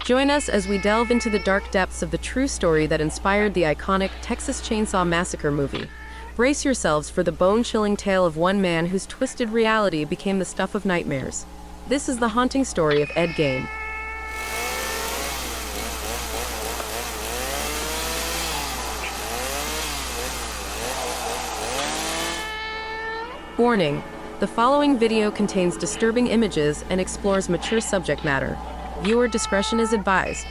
Join us as we delve into the dark depths of the true story that inspired the iconic Texas Chainsaw Massacre movie. Brace yourselves for the bone-chilling tale of one man whose twisted reality became the stuff of nightmares. This is the haunting story of Ed Gein. Warning: the following video contains disturbing images and explores mature subject matter. Viewer discretion is advised.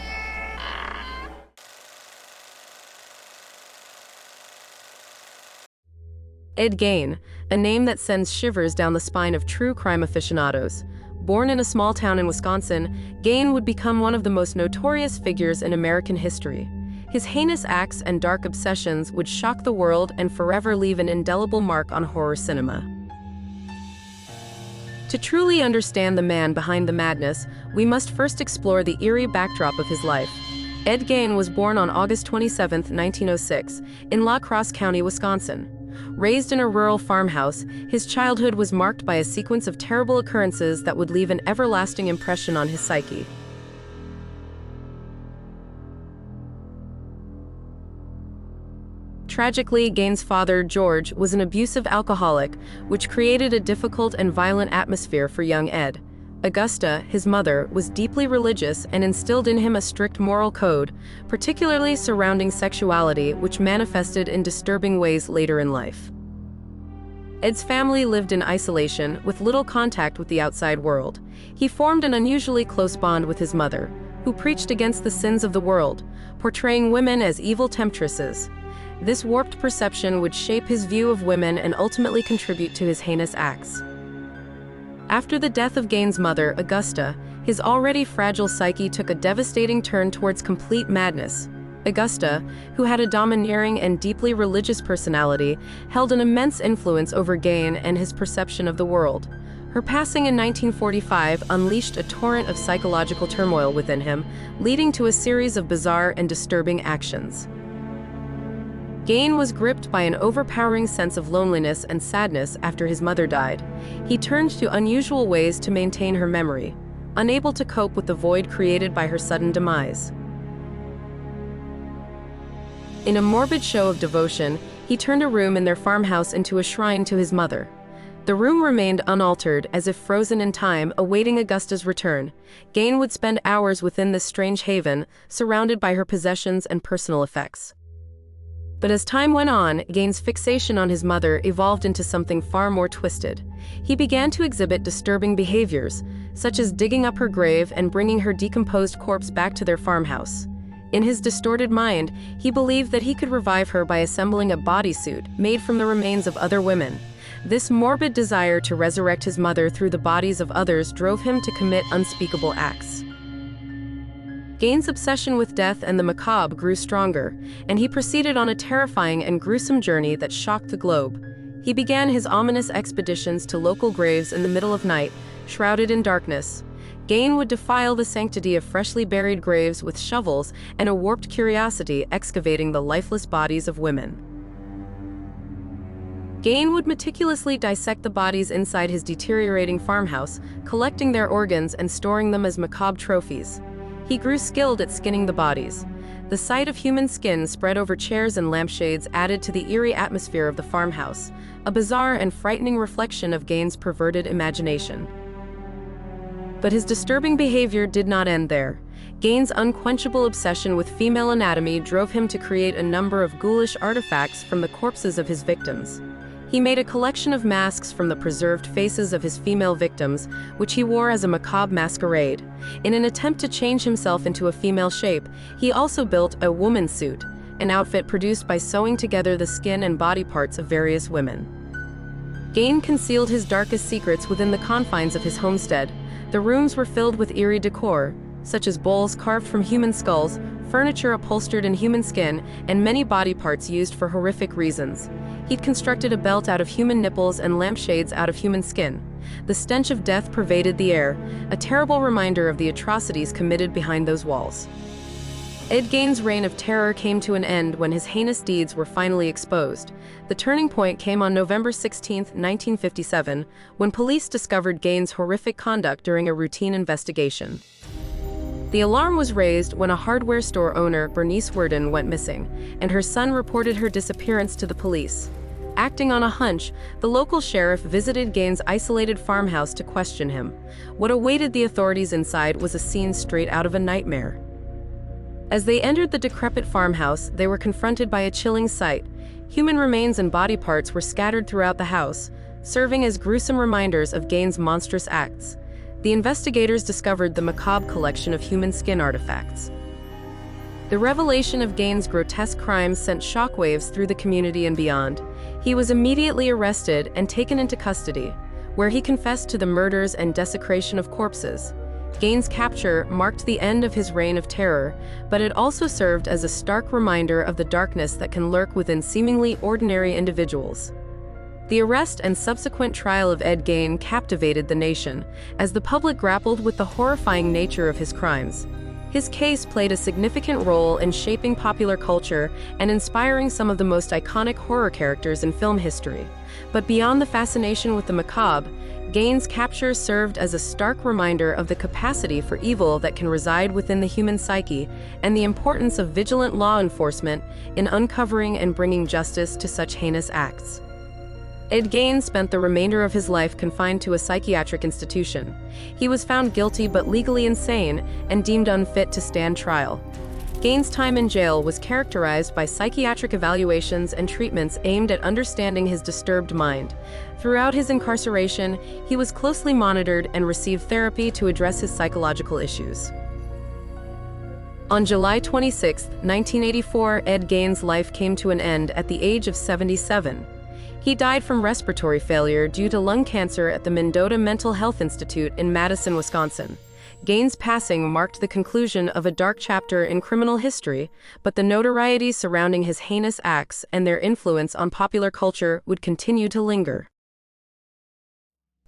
Ed Gein, a name that sends shivers down the spine of true crime aficionados. Born in a small town in Wisconsin, Gein would become one of the most notorious figures in American history. His heinous acts and dark obsessions would shock the world and forever leave an indelible mark on horror cinema. To truly understand the man behind the madness, we must first explore the eerie backdrop of his life. Ed Gein was born on August 27, 1906, in La Crosse County, Wisconsin. Raised in a rural farmhouse, his childhood was marked by a sequence of terrible occurrences that would leave an everlasting impression on his psyche. Tragically, Gein's father, George, was an abusive alcoholic, which created a difficult and violent atmosphere for young Ed. Augusta, his mother, was deeply religious and instilled in him a strict moral code, particularly surrounding sexuality, which manifested in disturbing ways later in life. Ed's family lived in isolation, with little contact with the outside world. He formed an unusually close bond with his mother, who preached against the sins of the world, portraying women as evil temptresses. This warped perception would shape his view of women and ultimately contribute to his heinous acts. After the death of Gein's mother, Augusta, his already fragile psyche took a devastating turn towards complete madness. Augusta, who had a domineering and deeply religious personality, held an immense influence over Gein and his perception of the world. Her passing in 1945 unleashed a torrent of psychological turmoil within him, leading to a series of bizarre and disturbing actions. Gein was gripped by an overpowering sense of loneliness and sadness after his mother died. He turned to unusual ways to maintain her memory, unable to cope with the void created by her sudden demise. In a morbid show of devotion, he turned a room in their farmhouse into a shrine to his mother. The room remained unaltered, as if frozen in time, awaiting Augusta's return. Gein would spend hours within this strange haven, surrounded by her possessions and personal effects. But as time went on, Gein's fixation on his mother evolved into something far more twisted. He began to exhibit disturbing behaviors, such as digging up her grave and bringing her decomposed corpse back to their farmhouse. In his distorted mind, he believed that he could revive her by assembling a bodysuit made from the remains of other women. This morbid desire to resurrect his mother through the bodies of others drove him to commit unspeakable acts. Gein's obsession with death and the macabre grew stronger, and he proceeded on a terrifying and gruesome journey that shocked the globe. He began his ominous expeditions to local graves in the middle of night, shrouded in darkness. Gein would defile the sanctity of freshly buried graves with shovels and a warped curiosity, excavating the lifeless bodies of women. Gein would meticulously dissect the bodies inside his deteriorating farmhouse, collecting their organs and storing them as macabre trophies. He grew skilled at skinning the bodies. The sight of human skin spread over chairs and lampshades added to the eerie atmosphere of the farmhouse, a bizarre and frightening reflection of Gein's perverted imagination. But his disturbing behavior did not end there. Gein's unquenchable obsession with female anatomy drove him to create a number of ghoulish artifacts from the corpses of his victims. He made a collection of masks from the preserved faces of his female victims, which he wore as a macabre masquerade. In an attempt to change himself into a female shape, he also built a woman suit, an outfit produced by sewing together the skin and body parts of various women. Gein concealed his darkest secrets within the confines of his homestead. The rooms were filled with eerie decor, such as bowls carved from human skulls, furniture upholstered in human skin, and many body parts used for horrific reasons. He'd constructed a belt out of human nipples and lampshades out of human skin. The stench of death pervaded the air, a terrible reminder of the atrocities committed behind those walls. Ed Gein's reign of terror came to an end when his heinous deeds were finally exposed. The turning point came on November 16, 1957, when police discovered Gein's horrific conduct during a routine investigation. The alarm was raised when a hardware store owner, Bernice Worden, went missing, and her son reported her disappearance to the police. Acting on a hunch, the local sheriff visited Gein's isolated farmhouse to question him. What awaited the authorities inside was a scene straight out of a nightmare. As they entered the decrepit farmhouse, they were confronted by a chilling sight. Human remains and body parts were scattered throughout the house, serving as gruesome reminders of Gein's monstrous acts. The investigators discovered the macabre collection of human skin artifacts. The revelation of Gein's grotesque crimes sent shockwaves through the community and beyond. He was immediately arrested and taken into custody, where he confessed to the murders and desecration of corpses. Gein's capture marked the end of his reign of terror, but it also served as a stark reminder of the darkness that can lurk within seemingly ordinary individuals. The arrest and subsequent trial of Ed Gein captivated the nation, as the public grappled with the horrifying nature of his crimes. His case played a significant role in shaping popular culture and inspiring some of the most iconic horror characters in film history. But beyond the fascination with the macabre, Gein's capture served as a stark reminder of the capacity for evil that can reside within the human psyche and the importance of vigilant law enforcement in uncovering and bringing justice to such heinous acts. Ed Gein spent the remainder of his life confined to a psychiatric institution. He was found guilty but legally insane and deemed unfit to stand trial. Gein's time in jail was characterized by psychiatric evaluations and treatments aimed at understanding his disturbed mind. Throughout his incarceration, he was closely monitored and received therapy to address his psychological issues. On July 26, 1984, Ed Gein's life came to an end at the age of 77. He died from respiratory failure due to lung cancer at the Mendota Mental Health Institute in Madison, Wisconsin. Gein's passing marked the conclusion of a dark chapter in criminal history, but the notoriety surrounding his heinous acts and their influence on popular culture would continue to linger.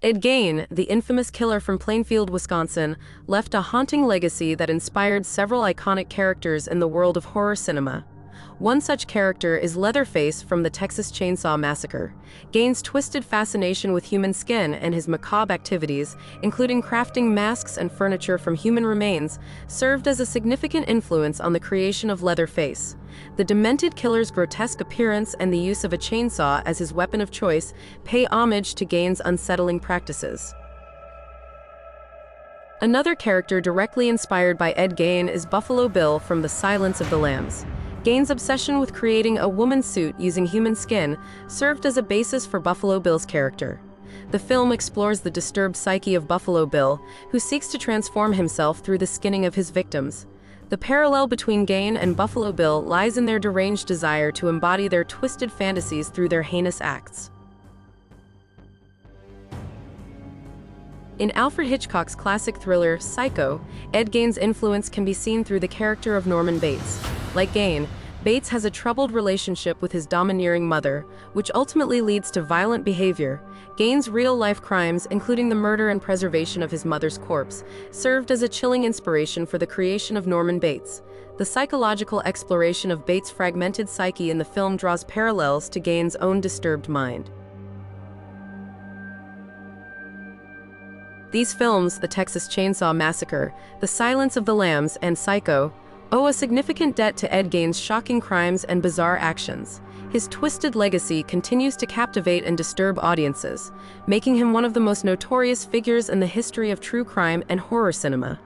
Ed Gein, the infamous killer from Plainfield, Wisconsin, left a haunting legacy that inspired several iconic characters in the world of horror cinema. One such character is Leatherface from the Texas Chainsaw Massacre. Gein's twisted fascination with human skin and his macabre activities, including crafting masks and furniture from human remains, served as a significant influence on the creation of Leatherface. The demented killer's grotesque appearance and the use of a chainsaw as his weapon of choice pay homage to Gein's unsettling practices. Another character directly inspired by Ed Gein is Buffalo Bill from The Silence of the Lambs. Gein's obsession with creating a woman's suit using human skin served as a basis for Buffalo Bill's character. The film explores the disturbed psyche of Buffalo Bill, who seeks to transform himself through the skinning of his victims. The parallel between Gein and Buffalo Bill lies in their deranged desire to embody their twisted fantasies through their heinous acts. In Alfred Hitchcock's classic thriller, Psycho, Ed Gein's influence can be seen through the character of Norman Bates. Like Gein, Bates has a troubled relationship with his domineering mother, which ultimately leads to violent behavior. Gein's real-life crimes, including the murder and preservation of his mother's corpse, served as a chilling inspiration for the creation of Norman Bates. The psychological exploration of Bates' fragmented psyche in the film draws parallels to Gein's own disturbed mind. These films, The Texas Chainsaw Massacre, The Silence of the Lambs, and Psycho, owe a significant debt to Ed Gein's shocking crimes and bizarre actions. His twisted legacy continues to captivate and disturb audiences, making him one of the most notorious figures in the history of true crime and horror cinema.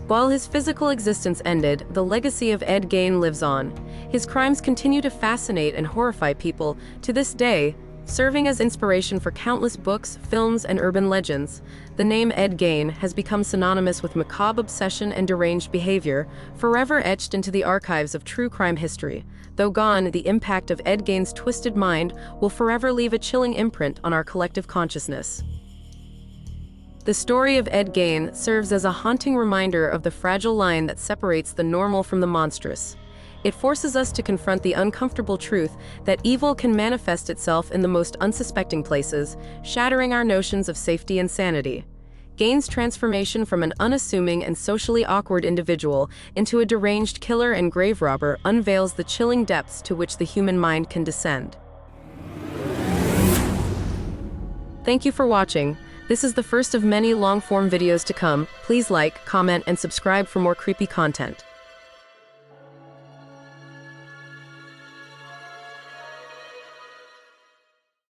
While his physical existence ended, the legacy of Ed Gein lives on. His crimes continue to fascinate and horrify people to this day, serving as inspiration for countless books, films, and urban legends. The name Ed Gein has become synonymous with macabre obsession and deranged behavior, forever etched into the archives of true crime history. Though gone, the impact of Ed Gein's twisted mind will forever leave a chilling imprint on our collective consciousness. The story of Ed Gein serves as a haunting reminder of the fragile line that separates the normal from the monstrous. It forces us to confront the uncomfortable truth that evil can manifest itself in the most unsuspecting places, shattering our notions of safety and sanity. Gein's transformation from an unassuming and socially awkward individual into a deranged killer and grave robber unveils the chilling depths to which the human mind can descend. Thank you for watching. This is the first of many long-form videos to come. Please like, comment, and subscribe for more creepy content.